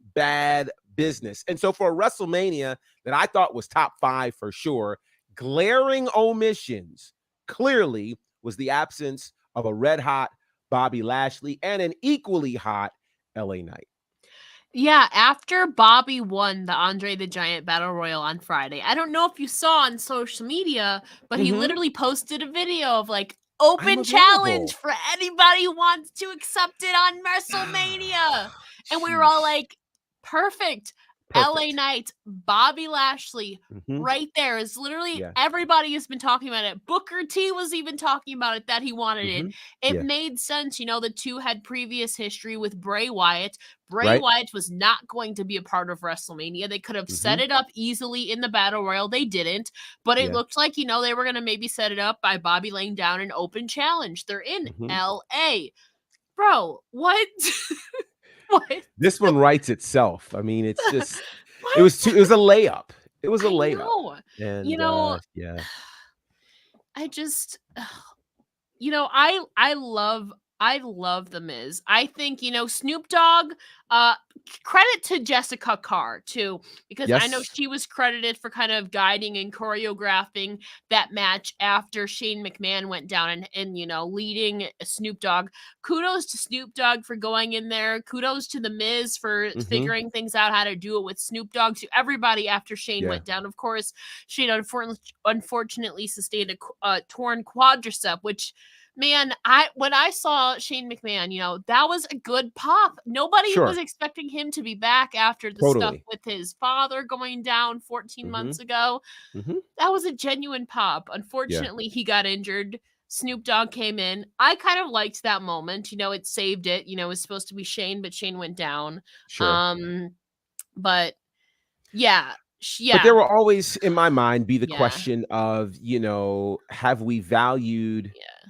business. And so for a WrestleMania that I thought was top 5 for sure, glaring omissions clearly was the absence of a red hot Bobby Lashley and an equally hot LA Knight. Yeah, after Bobby won the Andre the Giant Battle Royal on Friday, I don't know if you saw on social media, but he Mhm. literally posted a video of like I'm open challenge available. for anybody who wants to accept it on WrestleMania. And we were all Sheesh. like, perfect. LA Perfect. Knight, Bobby Lashley, Mhm. right there is literally Yeah. everybody has been talking about it. Booker T was even talking about it that he wanted it. Mhm. It Yeah. made sense. The two had previous history with Bray Wyatt. Bray Right? Wyatt was not going to be a part of WrestleMania. They could have set Mhm. it up easily in the Battle Royal. They didn't, but it Yeah. looked like, they were going to maybe set it up by Bobby laying down an open challenge. They're in Mhm. LA. Bro, what? What? This one writes itself. I mean, it's just What? it was a layup. It was a I layup. know. You And know, yeah. I just I love the Miz. I think, Snoop Dogg, uh credit to Jessica Carr too, because I know Yes. she was credited for kind of guiding and choreographing that match after Shane McMahon went down and leading Snoop Dogg. Kudos to Snoop Dogg for going in there. Kudos to the Miz for Mhm. figuring things out how to do it with Snoop Dogg, to everybody after Shane Yeah. went down. Of course, Shane unfortunately sustained a torn quadricep, which, man, when I saw Shane McMahon, that was a good pop. Nobody was Sure. expecting him to be back after the stuff Totally. with his father going down 14 months Mhm. ago. Mhm. That was a genuine pop. Yeah. Unfortunately, he got injured. Snoop Dogg came in. I kind of liked that moment. It saved it. It was supposed to be Shane, but Shane went down. Sure. Um, but yeah, But there yeah, will always, in my mind, be the yeah, question of, have we valued yeah,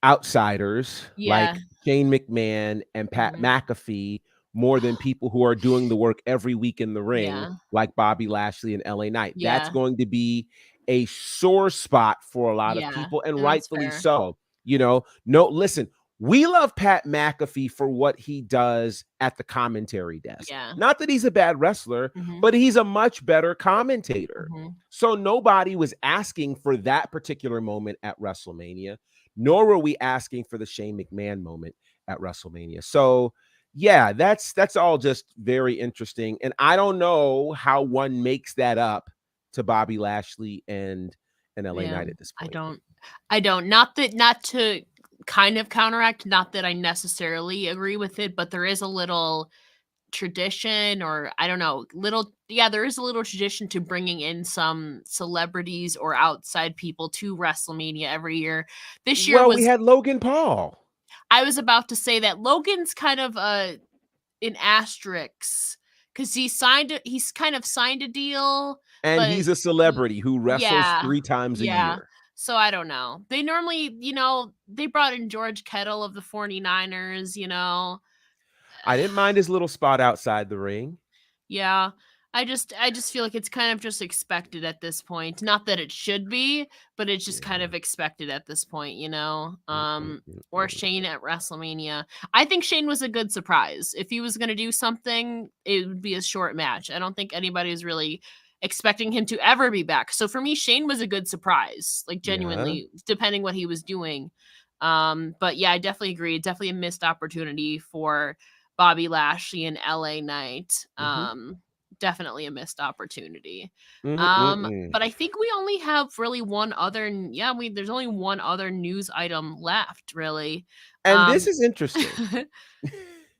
outsiders yeah, like Shane McMahon and Pat mhm, McAfee more than people who are doing the work every week in the ring, yeah, like Bobby Lashley and LA Knight? That's yeah, going to be a sore spot for a lot of yeah, people, and and that's rightfully fair. so. No, listen, we love Pat McAfee for what he does at the commentary desk. Yeah. Not that he's a bad wrestler, Mhm, but he's a much better commentator. mhm. So nobody was asking for that particular moment at WrestleMania, nor were we asking for the Shane McMahon moment at WrestleMania. So, yeah, that's all just very interesting. And I don't know how one makes that up to Bobby Lashley and LA Yeah, Knight at this I point. don't I don't. Not to kind of counteract, not that I necessarily agree with it, but there is a little tradition, or I don't know, there is a little tradition to bringing in some celebrities or outside people to WrestleMania every year. This year Well, we was, had Logan Paul. I was about to say that Logan's kind of an asterisk because he's kind of signed a deal, And but he's a celebrity who wrestles yeah, 3 times a yeah. year. So I don't know. They normally, they brought in George Kittle of the 49ers. I didn't mind his little spot outside the ring. Yeah. I just feel like it's kind of just expected at this point. Not that it should be, but it's just kind of expected at this point, or Shane at WrestleMania. I think Shane was a good surprise. If he was going to do something, it would be a short match. I don't think anybody was really expecting him to ever be back. So for me, Shane was a good surprise, like genuinely, depending what he was doing. But yeah, I definitely agree. Definitely a missed opportunity for Bobby Lashley and LA Knight. Definitely a missed opportunity. But I think we only have really one other. There's only one other news item left, really. And this is interesting.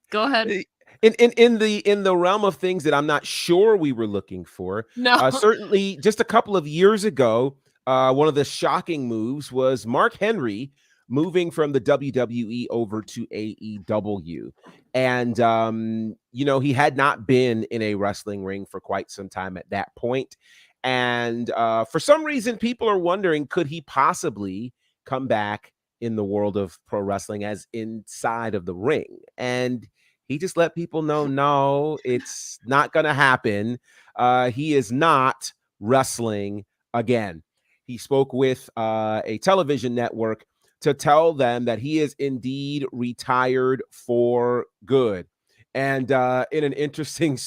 Go ahead. In the realm of things that I'm not sure we were looking for. No. Certainly, just a couple of years ago, one of the shocking moves was Mark Henry moving from the WWE over to AEW. And, he had not been in a wrestling ring for quite some time at that point. And for some reason, people are wondering, could he possibly come back in the world of pro wrestling as inside of the ring? And he just let people know, no, it's not going to happen. He is not wrestling again. He spoke with a television network to tell them that he is indeed retired for good. And in an interesting,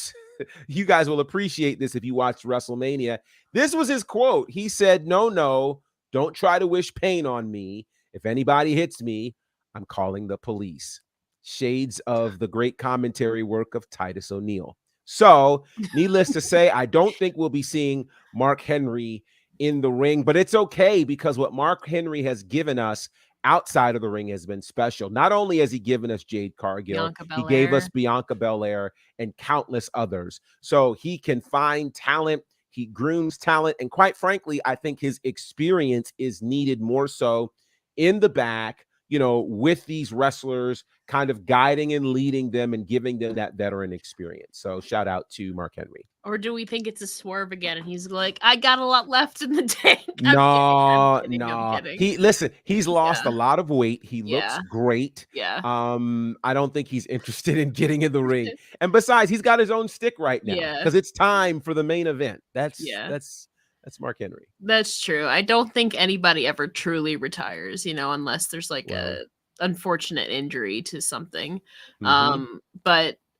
you guys will appreciate this if you watched WrestleMania. This was his quote. He said, no, don't try to wish pain on me. If anybody hits me, I'm calling the police. Shades of the great commentary work of Titus O'Neil. So, needless to say, I don't think we'll be seeing Mark Henry in the ring, but it's okay because what Mark Henry has given us outside of the ring has been special. Not only has he given us Jade Cargill, he gave us Bianca Belair and countless others. So he can find talent, he grooms talent, and quite frankly, I think his experience is needed more so in the back, with these wrestlers, kind of guiding and leading them and giving them that veteran experience. So shout out to Mark Henry. Or do we think it's a swerve again? And he's like, I got a lot left in the tank. I'm kidding. He's lost a lot of weight. He looks great. Yeah. I don't think he's interested in getting in the ring. And besides, he's got his own stick right now because it's time for the main event. That's Mark Henry. That's true. I don't think anybody ever truly retires, unless there's like a unfortunate injury to something.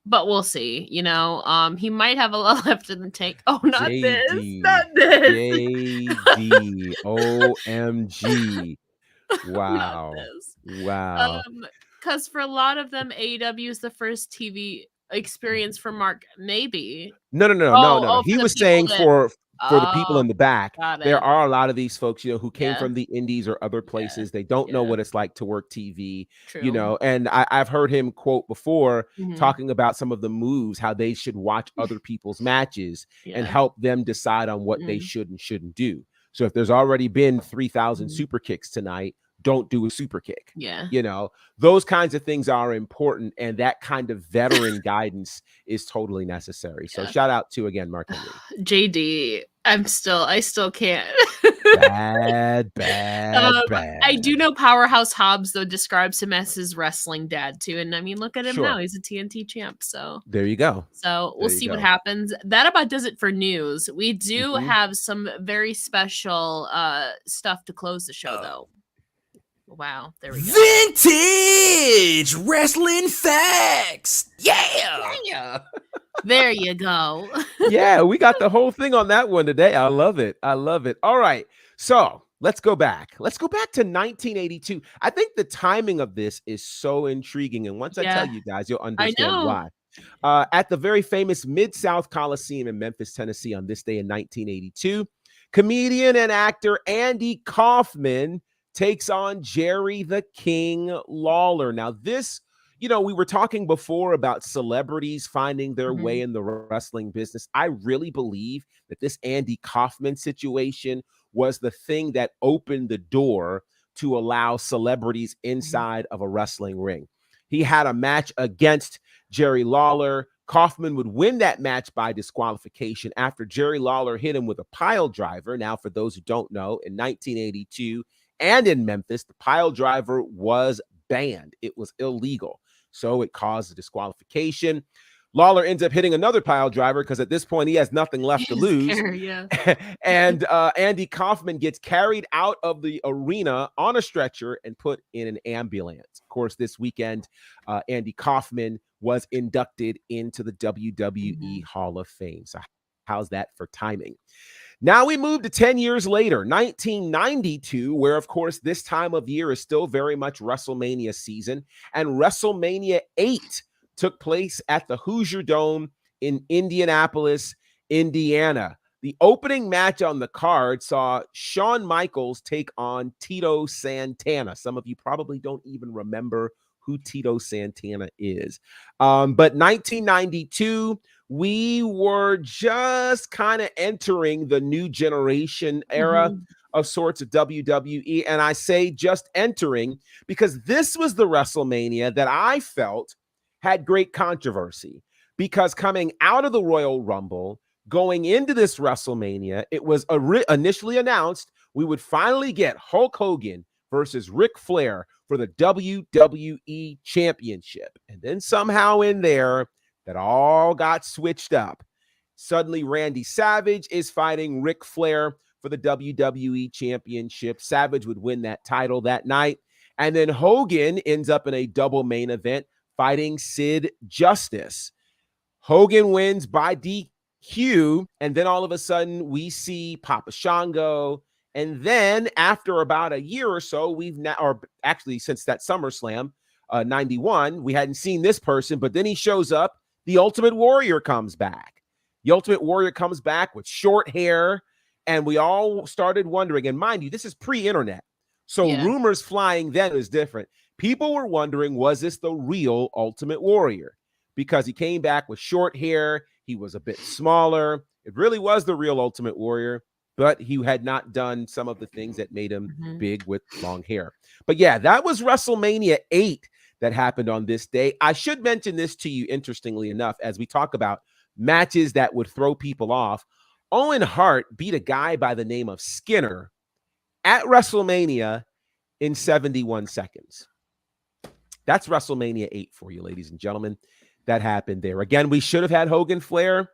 But we'll see, he might have a lot left in the tank. Oh, not JD, this. JD, OMG. Wow. Wow. Because for a lot of them, AEW is the first TV experience for Mark, maybe. No. He was saying for the people in the back, there are a lot of these folks, who came from the indies or other places. They don't know what it's like to work TV, and I've heard him quote before talking about some of the moves, how they should watch other people's matches and help them decide on what they should and shouldn't do. So if there's already been 3,000 super kicks tonight, don't do a super kick. Those kinds of things are important, and that kind of veteran guidance is totally necessary. So shout out to, again, Mark Henry. JD, I still can't. bad. I do know Powerhouse Hobbs, though, describes him as his wrestling dad too. And I mean, look at him now. He's a TNT champ. So there you go. So we'll see what happens. That about does it for news. We do have some very special stuff to close the show, though. Wow, there we go. Vintage wrestling facts. Yeah. There you go. Yeah, we got the whole thing on that one today. I love it. All right. So let's go back. Let's go back to 1982. I think the timing of this is so intriguing. And once I tell you guys, you'll understand why. At the very famous Mid-South Coliseum in Memphis, Tennessee, on this day in 1982, comedian and actor Andy Kaufman takes on Jerry the King Lawler. Now, this, we were talking before about celebrities finding their Mhm. way in the wrestling business. I really believe that this Andy Kaufman situation was the thing that opened the door to allow celebrities inside of a wrestling ring. He had a match against Jerry Lawler. Kaufman would win that match by disqualification after Jerry Lawler hit him with a pile driver. Now, for those who don't know, in 1982 and in Memphis, the pile driver was banned. It was illegal. So it caused a disqualification. Lawler ends up hitting another pile driver because at this point he has nothing left to lose. Yeah. And Andy Kaufman gets carried out of the arena on a stretcher and put in an ambulance. Of course, this weekend, Andy Kaufman was inducted into the WWE Hall of Fame. So how's that for timing? Now we move to 10 years later, 1992, where, of course, this time of year is still very much WrestleMania season. And WrestleMania 8 took place at the Hoosier Dome in Indianapolis, Indiana. The opening match on the card saw Shawn Michaels take on Tito Santana. Some of you probably don't even remember who Tito Santana is. But 1992, we were just kind of entering the new generation era of sorts of WWE. And I say just entering because this was the WrestleMania that I felt had great controversy, because coming out of the Royal Rumble, going into this WrestleMania, it was initially announced we would finally get Hulk Hogan versus Ric Flair for the WWE Championship. And then somehow in there, that all got switched up. Suddenly, Randy Savage is fighting Ric Flair for the WWE Championship. Savage would win that title that night. And then Hogan ends up in a double main event fighting Sid Justice. Hogan wins by DQ, and then all of a sudden we see Papa Shango. And then after about a year or so, or actually since that SummerSlam, 91, we hadn't seen this person, but then he shows up. The Ultimate Warrior comes back. The Ultimate Warrior comes back with short hair, and we all started wondering, and mind you, this is pre-internet, so rumors flying then is different. People were wondering, was this the real Ultimate Warrior? Because he came back with short hair. He was a bit smaller. It really was the real Ultimate Warrior, but he had not done some of the things that made him big with long hair. But yeah, that was WrestleMania 8 that happened on this day. I should mention this to you, interestingly enough, as we talk about matches that would throw people off. Owen Hart beat a guy by the name of Skinner at WrestleMania in 71 seconds. That's WrestleMania 8 for you, ladies and gentlemen. That happened there. Again, we should have had Hogan Flair,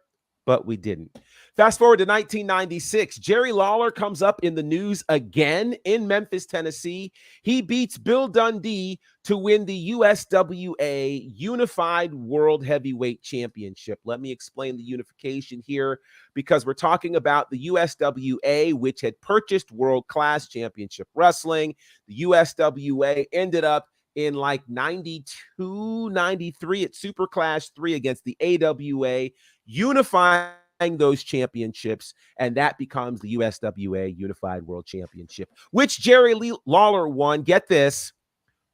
but we didn't. Fast forward to 1996. Jerry Lawler comes up in the news again in Memphis, Tennessee. He beats Bill Dundee to win the USWA Unified World Heavyweight Championship. Let me explain the unification here, because we're talking about the USWA, which had purchased World Class Championship Wrestling. The USWA ended up in like 92, 93 at Super Clash 3 against the AWA, unifying those championships, and that becomes the USWA Unified World Championship, which Jerry Lawler won, get this,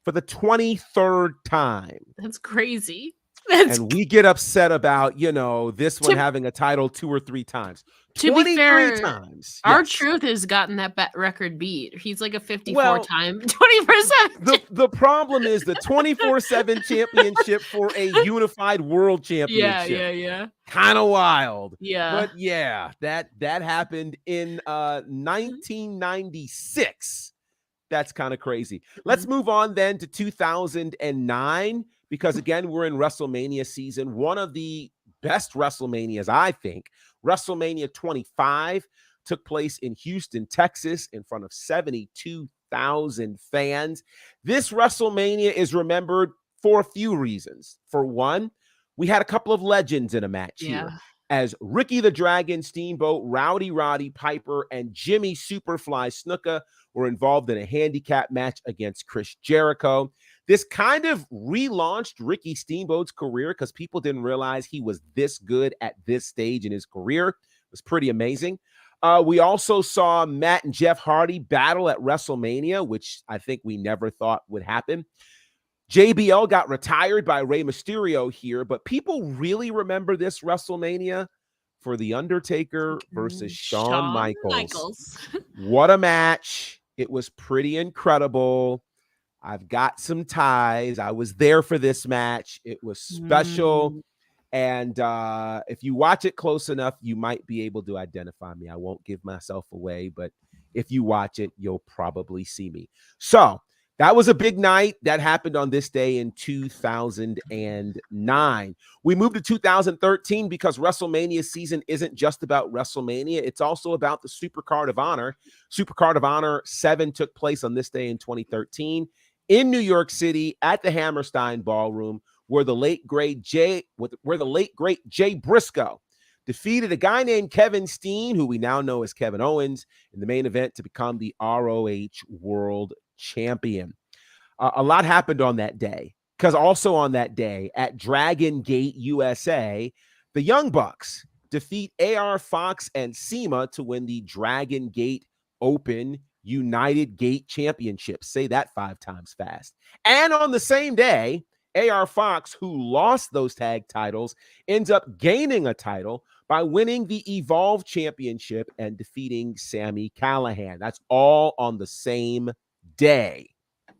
for the 23rd time. That's crazy. And we get upset about, this one having a title 2 or 3 times. To be fair, times. R-Truth has gotten that record beat. He's like a 54-time, 24/7. The problem is the 24/7 championship for a unified world championship. Yeah. Kind of wild. Yeah. But yeah, that happened in 1996. That's kind of crazy. Let's move on then to 2009, because again, we're in WrestleMania season. One of the best WrestleManias, I think, WrestleMania 25, took place in Houston, Texas, in front of 72,000 fans. This WrestleMania is remembered for a few reasons. For one, we had a couple of legends in a match here, as Ricky the Dragon Steamboat, Rowdy Roddy Piper, and Jimmy Superfly Snuka were involved in a handicap match against Chris Jericho. This kind of relaunched Ricky Steamboat's career because people didn't realize he was this good at this stage in his career. It was pretty amazing. We also saw Matt and Jeff Hardy battle at WrestleMania, which I think we never thought would happen. JBL got retired by Rey Mysterio here, but people really remember this WrestleMania for The Undertaker versus Shawn Michaels. What a match. It was pretty incredible. I've got some ties. I was there for this match. It was special. And if you watch it close enough, you might be able to identify me. I won't give myself away, but if you watch it, you'll probably see me. So that was a big night. That happened on this day in 2009. We moved to 2013 because WrestleMania season isn't just about WrestleMania. It's also about the Supercard of Honor. Supercard of Honor 7 took place on this day in 2013 in New York City at the Hammerstein Ballroom, where the late great Jay Briscoe defeated a guy named Kevin Steen, who we now know as Kevin Owens, in the main event to become the ROH World Champion. A lot happened on that day, because also on that day at Dragon Gate USA, the Young Bucks defeat AR Fox and SEMA to win the Dragon Gate Open United Gate Championship. Say that 5 times fast. And on the same day, AR Fox, who lost those tag titles, ends up gaining a title by winning the Evolve Championship and defeating Sami Callihan. That's all on the same day.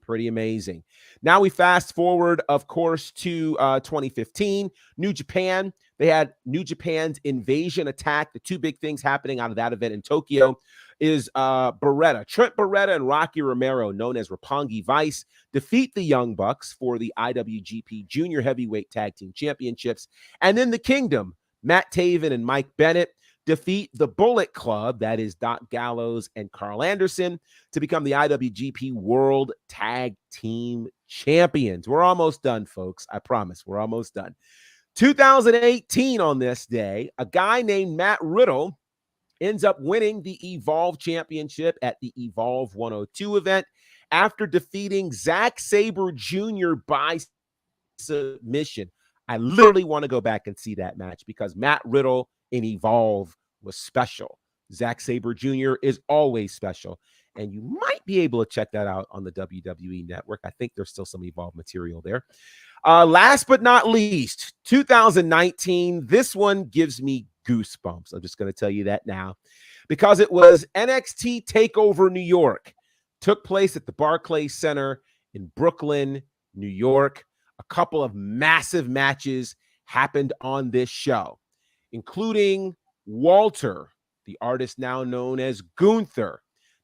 Pretty amazing. Now we fast forward, of course, to 2015. New Japan. They had New Japan's Invasion Attack. The 2 big things happening out of that event in Tokyo is Trent Beretta and Rocky Romero, known as Roppongi Vice, defeat the Young Bucks for the IWGP Junior Heavyweight Tag Team Championships. And then the Kingdom, Matt Taven and Mike Bennett, defeat the Bullet Club, that is Doc Gallows and Carl Anderson, to become the IWGP World Tag Team Champions. We're almost done, folks. I promise. We're almost done. 2018 on this day, a guy named Matt Riddle ends up winning the Evolve Championship at the Evolve 102 event after defeating Zack Sabre Jr. by submission. I literally want to go back and see that match because Matt Riddle in Evolve was special. Zack Sabre Jr. is always special. And you might be able to check that out on the WWE Network. I think there's still some Evolve material there. Last but not least, 2019. This one gives me goosebumps. I'm just going to tell you that now because it was NXT TakeOver New York. Took place at the Barclays Center in Brooklyn, New York. A couple of massive matches happened on this show, including Walter, the artist now known as Gunther,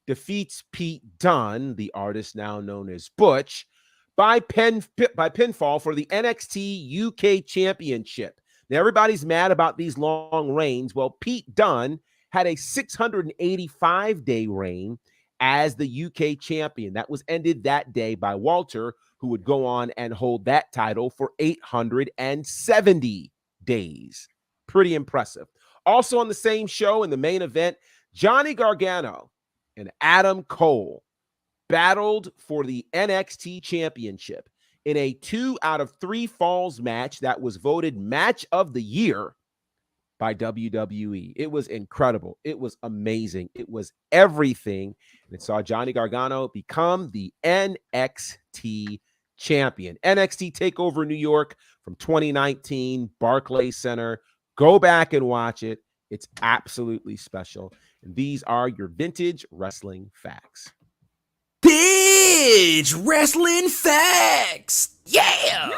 defeats Pete Dunne, the artist now known as Butch, by pinfall for the NXT UK Championship. Now, everybody's mad about these long reigns. Well, Pete Dunne had a 685-day reign as the UK champion. That was ended that day by Walter, who would go on and hold that title for 870 days. Pretty impressive. Also on the same show in the main event, Johnny Gargano and Adam Cole battled for the NXT Championship in a 2 out of 3 falls match that was voted match of the year by WWE. It was incredible. It was amazing. It was everything. And it saw Johnny Gargano become the NXT champion. NXT TakeOver New York from 2019, Barclays Center. Go back and watch it. It's absolutely special. And these are your vintage wrestling facts. Vintage wrestling facts. Yeah.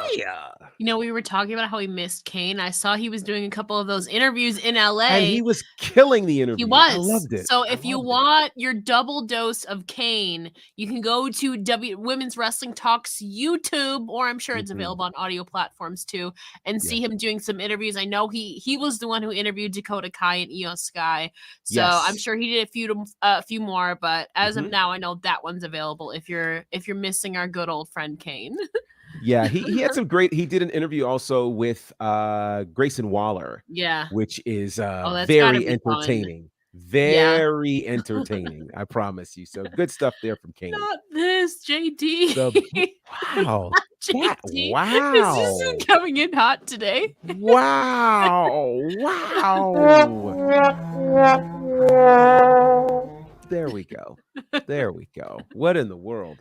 You know, we were talking about how we missed Kane. I saw he was doing a couple of those interviews in LA. And he was killing the interview. He was. I loved it. So if you want your double dose of Kane, you can go to Women's Wrestling Talks YouTube, or I'm sure it's available on audio platforms too, and see him doing some interviews. I know he was the one who interviewed Dakota Kai and Io Sky. So I'm sure he did a few more, but as of now, I know that one's available if you're missing our good old friend Kane. Yeah, he had some great. He did an interview also with Grayson Waller. Yeah, which is that's very entertaining. Fun. Very entertaining. I promise you. So good stuff there from Kane. Not this, JD. Wow. JD. Wow. This is coming in hot today. Wow. There we go. What in the world?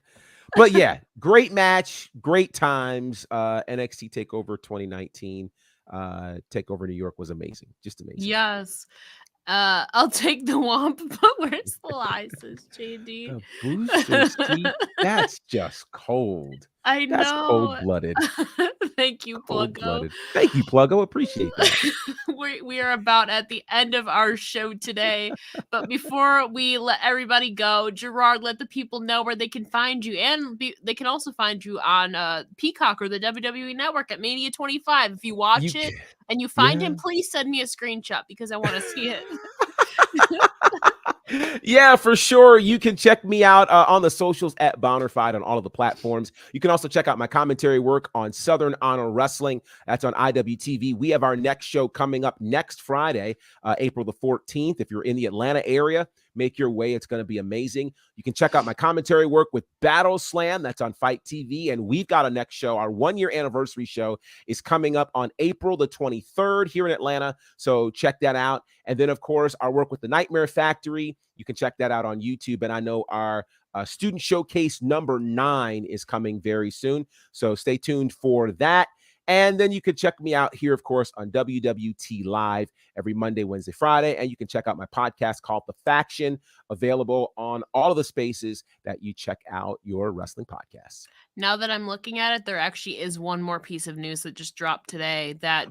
But yeah, great match, great times. NXT Takeover 2019, Takeover New York was amazing, just amazing. Yes. I'll take the womp, but where's the license, JD? The booster seat, that's just cold. I That's know. cold-blooded. Thank you, Pluggo. Cold-blooded. Thank you, Pluggo. Appreciate that. We are about at the end of our show today, but before we let everybody go, Gerard, let the people know where they can find you, and they can also find you on Peacock or the WWE Network at Mania 25. If you watch it and you find him, please send me a screenshot because I want to see it. Yeah, for sure. You can check me out on the socials at Bonnerfied on all of the platforms. You can also check out my commentary work on Southern Honor Wrestling. That's on IWTV. We have our next show coming up next Friday, April the 14th. If you're in the Atlanta area, make your way. It's going to be amazing. You can check out my commentary work with Battle Slam. That's on Fight TV. And we've got a next show. Our 1-year anniversary show is coming up on April the 23rd here in Atlanta. So check that out. And then, of course, our work with the Nightmare Factory. You can check that out on YouTube. And I know our student showcase number 9 is coming very soon. So stay tuned for that. And then you can check me out here, of course, on WWT Live every Monday, Wednesday, Friday. And you can check out my podcast called The Faction, available on all of the spaces that you check out your wrestling podcasts. Now that I'm looking at it, there actually is one more piece of news that just dropped today. That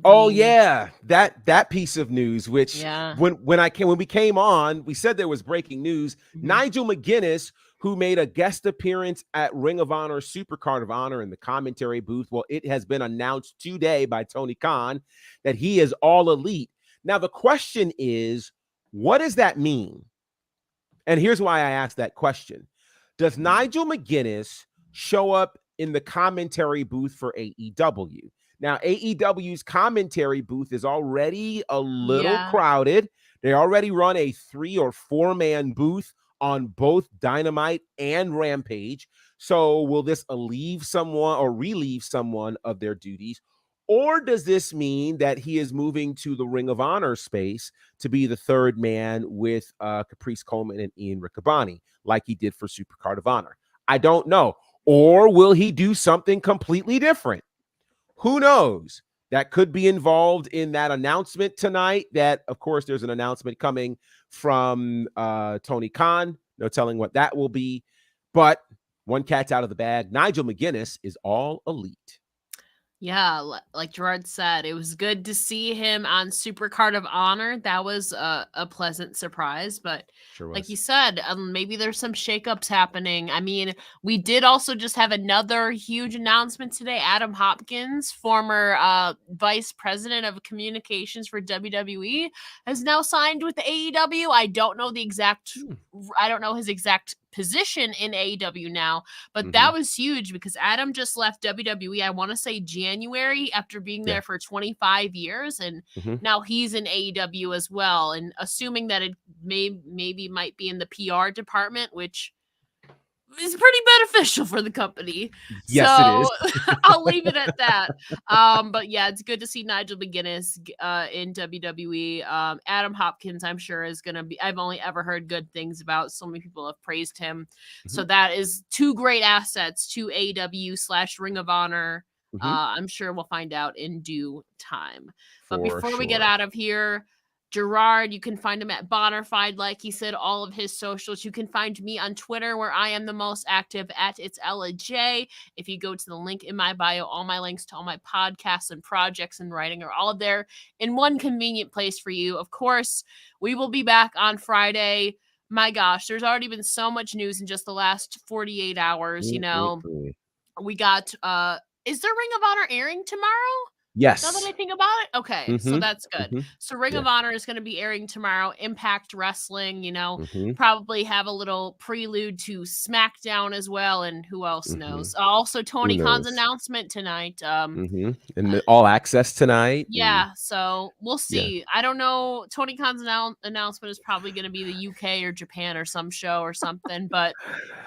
piece of news, which when we came on, we said there was breaking news. Nigel McGuinness, who made a guest appearance at Ring of Honor Supercard of Honor in the commentary booth. Well, it has been announced today by Tony Khan that he is All Elite. Now, the question is, what does that mean? And here's why I asked that question. Does Nigel McGuinness show up in the commentary booth for AEW? Now, AEW's commentary booth is already a little crowded. They already run a 3 or 4 man booth on both Dynamite and Rampage. So will this relieve someone of their duties? Or does this mean that he is moving to the Ring of Honor space to be the 3rd man with Caprice Coleman and Ian Riccaboni, like he did for Supercard of Honor? I don't know. Or will he do something completely different? Who knows? That could be involved in that announcement tonight. That, of course, there's an announcement coming from Tony Khan. No telling what that will be. But one cat's out of the bag. Nigel McGuinness is All Elite. Yeah, like Gerard said, it was good to see him on Supercard of Honor. That was a pleasant surprise, but like you said, maybe there's some shakeups happening. I mean, we did also just have another huge announcement today. Adam Hopkins, former vice president of communications for WWE, has now signed with AEW. I don't know his exact position in AEW now, but that was huge because Adam just left WWE, I want to say January, after being there for 25 years, and now he's in AEW as well, and assuming that it maybe might be in the PR department, which is pretty beneficial for the company. Yes, so it is. I'll leave it at that. But yeah, it's good to see Nigel McGuinness in WWE. Adam Hopkins, I'm sure, is going to be, I've only ever heard good things about. So many people have praised him. So that is 2 great assets to AEW / Ring of Honor. I'm sure we'll find out in due time. But before we get out of here, Gerard, you can find him at Bonnerfied, like he said, all of his socials. You can find me on Twitter, where I am the most active at It's Ella J. If you go to the link in my bio, all my links to all my podcasts and projects and writing are all there in one convenient place for you. Of course, we will be back on Friday. My gosh, there's already been so much news in just the last 48 hours. You know, we got, is there Ring of Honor airing tomorrow? Yes. Now that I think about it, okay, so that's good. So Ring of Honor is going to be airing tomorrow. Impact Wrestling, you know, probably have a little prelude to SmackDown as well, and who else knows? Also, Tony Khan's announcement tonight. And the All Access tonight. Yeah, so we'll see. I don't know. Tony Khan's announcement is probably going to be the UK or Japan or some show or something, but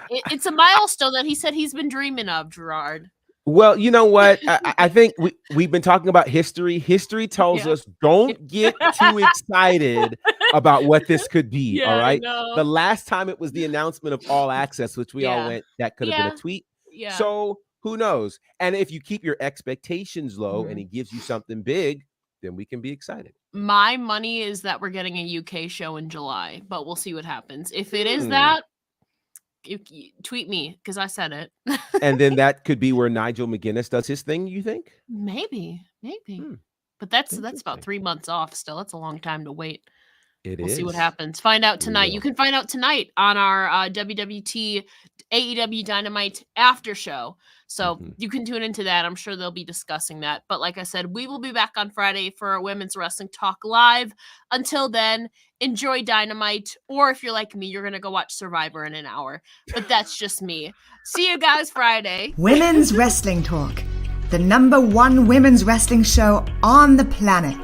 it's a milestone that he said he's been dreaming of, Gerard. Well, you know what? I think we've been talking about history. History tells us don't get too excited about what this could be. All right. The last time it was the announcement of All Access, which we all went, that could have been a tweet. Yeah. So who knows? And if you keep your expectations low and it gives you something big, then we can be excited. My money is that we're getting a UK show in July, but we'll see what happens. If it is Hmm. that, you tweet me because I said it. And then that could be where Nigel McGuinness does his thing, you think? Maybe. Hmm. But that's about Interesting. 3 months off still. That's a long time to wait. It We'll is. see what happens. Find out We tonight. You will. can find out tonight on our WWT AEW Dynamite after show. So you can tune into that. I'm sure they'll be discussing that. But like I said, we will be back on Friday for Women's Wrestling Talk Live. Until then, enjoy Dynamite. Or if you're like me, you're going to go watch Survivor in an hour. But that's just me. See you guys Friday. Women's Wrestling Talk, the #1 women's wrestling show on the planet.